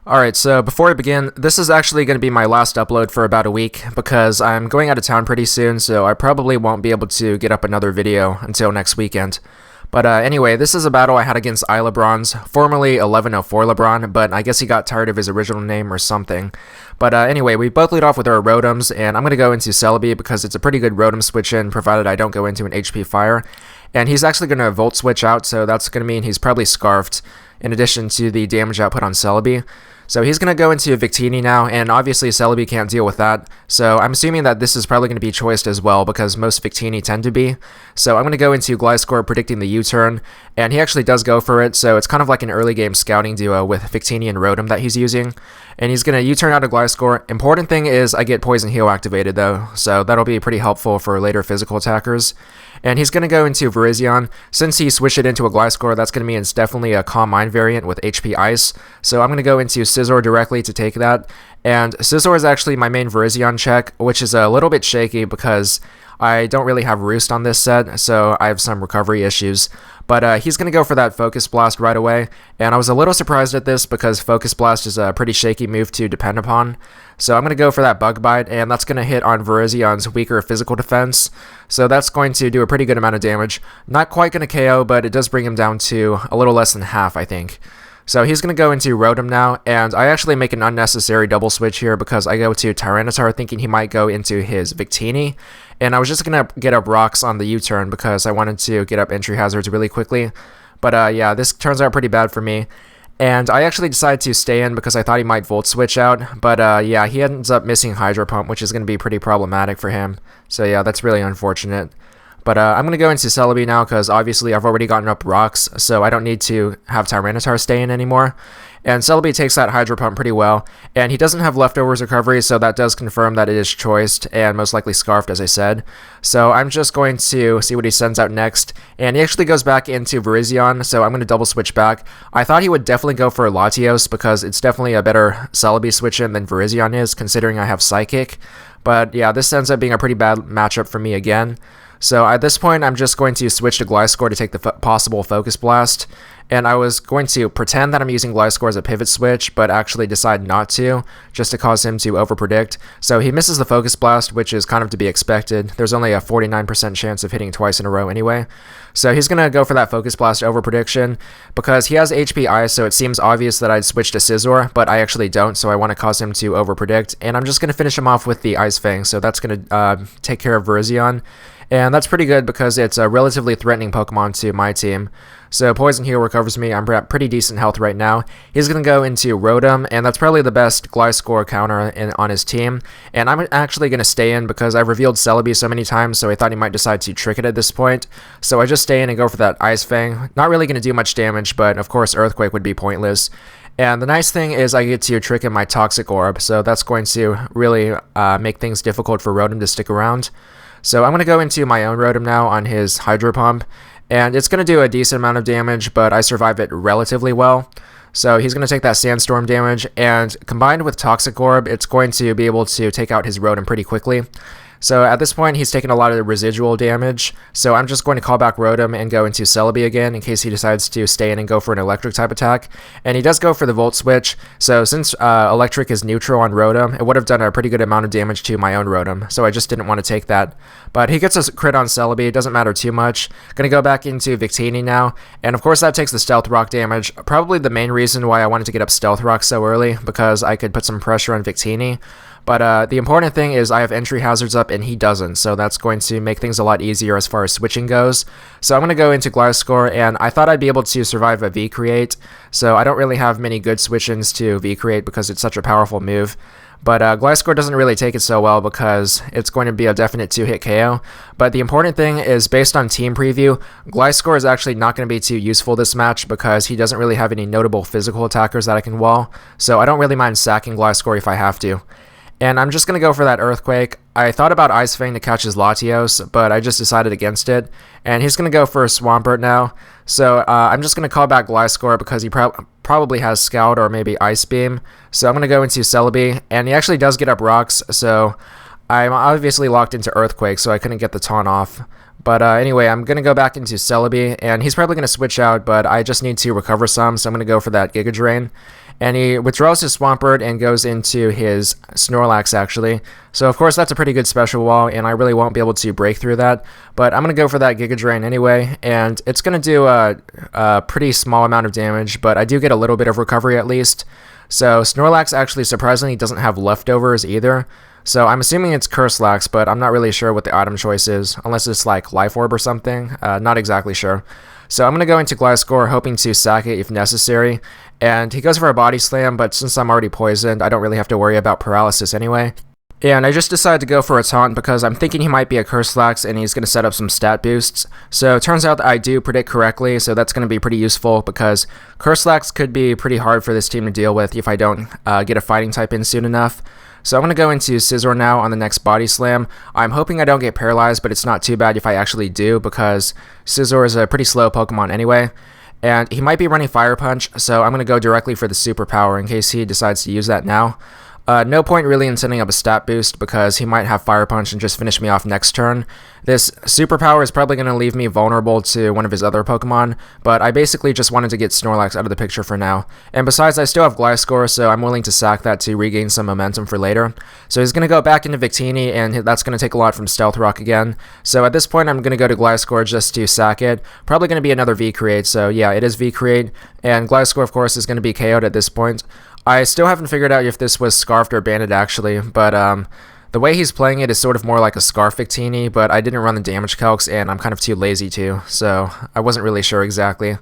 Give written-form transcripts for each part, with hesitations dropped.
Alright, so before I begin, this is actually going to be my last upload for about a week because I'm going out of town pretty soon, so I probably won't be able to get up another video until next weekend. But anyway, this is a battle I had against iLeBronz, formerly 1104 LeBron, but I guess he got tired of his original name or something. But anyway, we both lead off with our Rotoms, and I'm going to go into Celebi because it's a pretty good Rotom switch-in, provided I don't go into an HP Fire. And he's actually going to Volt Switch out, so that's going to mean he's probably Scarfed, in addition to the damage output on Celebi. So he's going to go into Victini now, and obviously Celebi can't deal with that, so I'm assuming that this is probably going to be choiced as well, because most Victini tend to be. So I'm going to go into Gliscor predicting the U-turn, and he actually does go for it, so it's kind of like an early game scouting duo with Victini and Rotom that he's using. And he's going to U-turn out of Gliscor. Important thing is I get Poison Heal activated though, so that'll be pretty helpful for later physical attackers. And he's going to go into Virizion. Since he switched it into a Gliscor, that's going to mean it's definitely a Calm Mind variant with HP Ice. So I'm going to go into Scizor directly to take that. And Scizor is actually my main Virizion check, which is a little bit shaky because I don't really have Roost on this set, so I have some recovery issues. But he's going to go for that Focus Blast right away, and I was a little surprised at this because Focus Blast is a pretty shaky move to depend upon. So I'm going to go for that Bug Bite, and that's going to hit on Virizion's weaker physical defense. So that's going to do a pretty good amount of damage. Not quite going to KO, but it does bring him down to a little less than half, I think. So he's going to go into Rotom now, and I actually make an unnecessary double switch here because I go to Tyranitar thinking he might go into his Victini, and I was just going to get up Rocks on the U-turn because I wanted to get up Entry Hazards really quickly. But yeah, this turns out pretty bad for me. And I actually decided to stay in because I thought he might Volt Switch out, but yeah, he ends up missing Hydro Pump, which is going to be pretty problematic for him. So yeah, that's really unfortunate. But I'm going to go into Celebi now because obviously I've already gotten up Rocks, so I don't need to have Tyranitar stay in anymore. And Celebi takes that Hydro Pump pretty well, and he doesn't have Leftovers recovery, so that does confirm that it is choiced and most likely Scarfed, as I said. So I'm just going to see what he sends out next, and he actually goes back into Virizion, so I'm going to double switch back. I thought he would definitely go for Latios because it's definitely a better Celebi switch-in than Virizion is, considering I have Psychic. But yeah, this ends up being a pretty bad matchup for me again. So at this point, I'm just going to switch to Gliscor to take the possible Focus Blast, and I was going to pretend that I'm using Gliscor as a pivot switch, but actually decide not to, just to cause him to overpredict. So he misses the Focus Blast, which is kind of to be expected. There's only a 49% chance of hitting twice in a row anyway. So he's going to go for that Focus Blast overprediction, because he has HP Ice, so it seems obvious that I'd switch to Scizor, but I actually don't, so I want to cause him to overpredict, and I'm just going to finish him off with the Ice Fang, so that's going to take care of Virizion. And that's pretty good because it's a relatively threatening Pokemon to my team. So Poison Heal recovers me. I'm at pretty decent health right now. He's going to go into Rotom, and that's probably the best Gliscor counter on his team. And I'm actually going to stay in because I've revealed Celebi so many times, so I thought he might decide to trick it at this point. So I just stay in and go for that Ice Fang. Not really going to do much damage, but of course Earthquake would be pointless. And the nice thing is I get to trick in my Toxic Orb, so that's going to really make things difficult for Rotom to stick around. So I'm going to go into my own Rotom now on his Hydro Pump, and it's going to do a decent amount of damage, but I survive it relatively well. So he's going to take that Sandstorm damage, and combined with Toxic Orb, it's going to be able to take out his Rotom pretty quickly. So at this point, he's taken a lot of residual damage, so I'm just going to call back Rotom and go into Celebi again in case he decides to stay in and go for an Electric type attack. And he does go for the Volt Switch, so since Electric is neutral on Rotom, it would have done a pretty good amount of damage to my own Rotom, so I just didn't want to take that. But he gets a crit on Celebi, it doesn't matter too much. Gonna go back into Victini now, and of course that takes the Stealth Rock damage. Probably the main reason why I wanted to get up Stealth Rock so early, because I could put some pressure on Victini. But the important thing is I have Entry Hazards up and he doesn't, so that's going to make things a lot easier as far as switching goes. So I'm going to go into Gliscor, and I thought I'd be able to survive a V-Create, so I don't really have many good switch-ins to V-Create because it's such a powerful move. But Gliscor doesn't really take it so well because it's going to be a definite 2-hit KO. But the important thing is, based on team preview, Gliscor is actually not going to be too useful this match because he doesn't really have any notable physical attackers that I can wall, so I don't really mind sacking Gliscor if I have to. And I'm just going to go for that Earthquake. I thought about Ice Fang to catch his Latios, but I just decided against it. And he's going to go for a Swampert now. So I'm just going to call back Gliscor because he probably has Scout or maybe Ice Beam. So I'm going to go into Celebi, and he actually does get up Rocks, so I'm obviously locked into Earthquake, so I couldn't get the taunt off. But anyway, I'm going to go back into Celebi, and he's probably going to switch out, but I just need to recover some, so I'm going to go for that Giga Drain. and he withdraws his Swampert and goes into his Snorlax actually. So of course that's a pretty good special wall, and I really won't be able to break through that, but I'm going to go for that Giga Drain anyway, and it's going to do a pretty small amount of damage, but I do get a little bit of recovery at least. So Snorlax actually surprisingly doesn't have leftovers either, so I'm assuming it's Curselax, but I'm not really sure what the item choice is, unless it's like Life Orb or something, not exactly sure. So I'm going to go into Gliscor, hoping to sack it if necessary, and he goes for a Body Slam, but since I'm already poisoned, I don't really have to worry about paralysis anyway. And I just decided to go for a taunt because I'm thinking he might be a Curselax and he's going to set up some stat boosts. So it turns out that I do predict correctly, so that's going to be pretty useful because Curselax could be pretty hard for this team to deal with if I don't get a fighting type in soon enough. So I'm going to go into Scizor now on the next Body Slam. I'm hoping I don't get paralyzed, but it's not too bad if I actually do because Scizor is a pretty slow Pokemon anyway. And he might be running Fire Punch, so I'm going to go directly for the Superpower in case he decides to use that now. No point really in setting up a stat boost because he might have Fire Punch and just finish me off next turn. This Superpower is probably going to leave me vulnerable to one of his other Pokemon, but I basically just wanted to get Snorlax out of the picture for now. And besides, I still have Gliscor, so I'm willing to sack that to regain some momentum for later. So he's going to go back into Victini, and that's going to take a lot from Stealth Rock again. So at this point, I'm going to go to Gliscor just to sack it. Probably going to be another V-Create, so yeah, it is V-Create, and Gliscor, of course, is going to be KO'd at this point. I still haven't figured out if this was Scarfed or Banded actually, but the way he's playing it is sort of more like a Scarf Victini, but I didn't run the damage calcs and I'm kind of too lazy to, so I wasn't really sure exactly.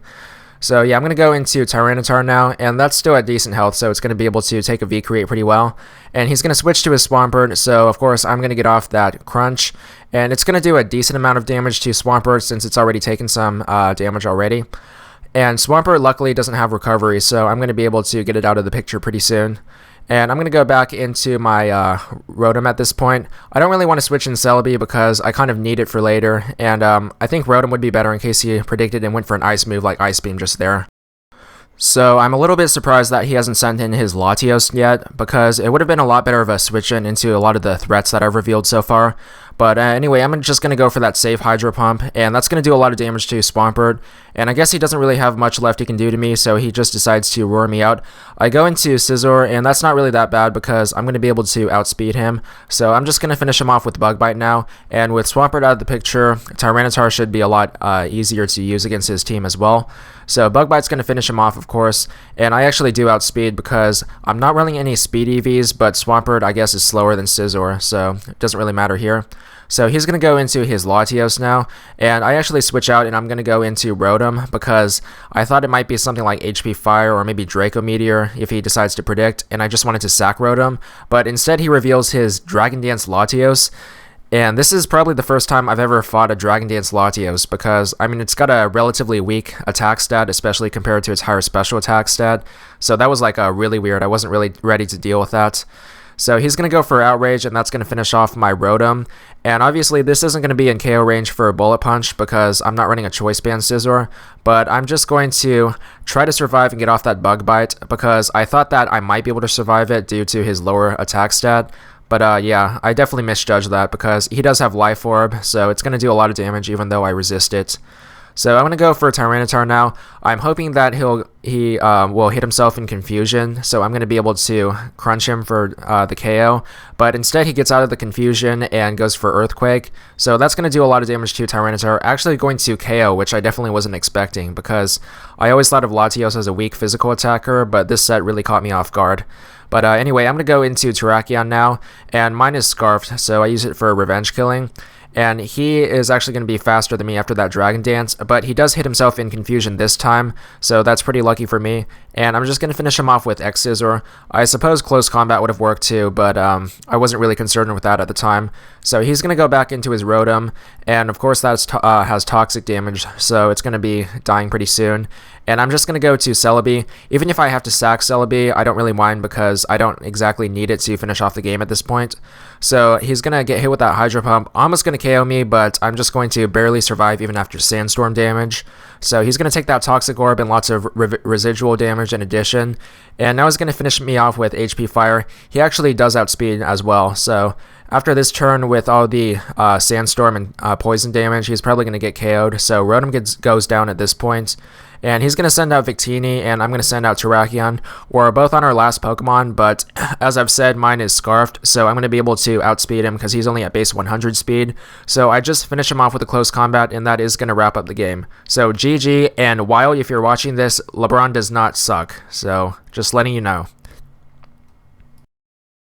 So yeah, I'm going to go into Tyranitar now, and that's still at decent health, so it's going to be able to take a V-Create pretty well. And he's going to switch to his Swampert, so of course I'm going to get off that Crunch, and it's going to do a decent amount of damage to Swampert since it's already taken some damage already. And Swampert luckily doesn't have recovery, so I'm going to be able to get it out of the picture pretty soon. And I'm going to go back into my Rotom at this point. I don't really want to switch in Celebi because I kind of need it for later, and I think Rotom would be better in case he predicted and went for an Ice move like Ice Beam just there. So I'm a little bit surprised that he hasn't sent in his Latios yet, because it would have been a lot better of a switch in into a lot of the threats that I've revealed so far. But anyway, I'm just going to go for that safe Hydro Pump, and that's going to do a lot of damage to Swampert, and I guess he doesn't really have much left he can do to me, so he just decides to roar me out. I go into Scizor, and that's not really that bad because I'm going to be able to outspeed him, so I'm just going to finish him off with Bug Bite now, and with Swampert out of the picture, Tyranitar should be a lot easier to use against his team as well. So Bug Bite's going to finish him off, of course, and I actually do outspeed because I'm not running any speed EVs, but Swampert, I guess, is slower than Scizor, so it doesn't really matter here. So he's going to go into his Latios now, and I actually switch out and I'm going to go into Rotom because I thought it might be something like HP Fire or maybe Draco Meteor if he decides to predict, and I just wanted to sack Rotom, but instead he reveals his Dragon Dance Latios. And this is probably the first time I've ever fought a Dragon Dance Latios because, I mean, it's got a relatively weak attack stat, especially compared to its higher special attack stat. So that was like really weird. I wasn't really ready to deal with that. So he's going to go for Outrage, and that's going to finish off my Rotom. And obviously this isn't going to be in KO range for a Bullet Punch because I'm not running a Choice Band Scizor, but I'm just going to try to survive and get off that Bug Bite because I thought that I might be able to survive it due to his lower attack stat. But yeah, I definitely misjudged that because he does have Life Orb, so it's going to do a lot of damage even though I resist it. So I'm going to go for Tyranitar now. I'm hoping that he will hit himself in Confusion, so I'm going to be able to crunch him for the KO. But instead he gets out of the Confusion and goes for Earthquake. So that's going to do a lot of damage to Tyranitar, actually going to KO, which I definitely wasn't expecting because I always thought of Latios as a weak physical attacker, but this set really caught me off guard. But anyway, I'm going to go into Terrakion now, and mine is Scarfed, so I use it for revenge killing. And he is actually going to be faster than me after that Dragon Dance, but he does hit himself in Confusion this time, so that's pretty lucky for me. And I'm just going to finish him off with X-Scissor. I suppose Close Combat would have worked too, but I wasn't really concerned with that at the time. So he's going to go back into his Rotom, and of course that has Toxic damage, so it's going to be dying pretty soon. And I'm just going to go to Celebi. Even if I have to sack Celebi, I don't really mind because I don't exactly need it to finish off the game at this point. So he's going to get hit with that Hydro Pump, almost going to KO me, but I'm just going to barely survive even after Sandstorm damage. So he's going to take that Toxic Orb and lots of residual damage in addition. And now he's going to finish me off with HP Fire. He actually does outspeed as well, so after this turn with all the Sandstorm and Poison damage, he's probably going to get KO'd, so Rotom goes down at this point. And he's going to send out Victini, and I'm going to send out Terrakion. We're both on our last Pokemon, but as I've said, mine is Scarfed, so I'm going to be able to outspeed him because he's only at base 100 speed. So I just finish him off with a close combat, and that is going to wrap up the game. So GG, and while if you're watching this, LeBron does not suck, so just letting you know.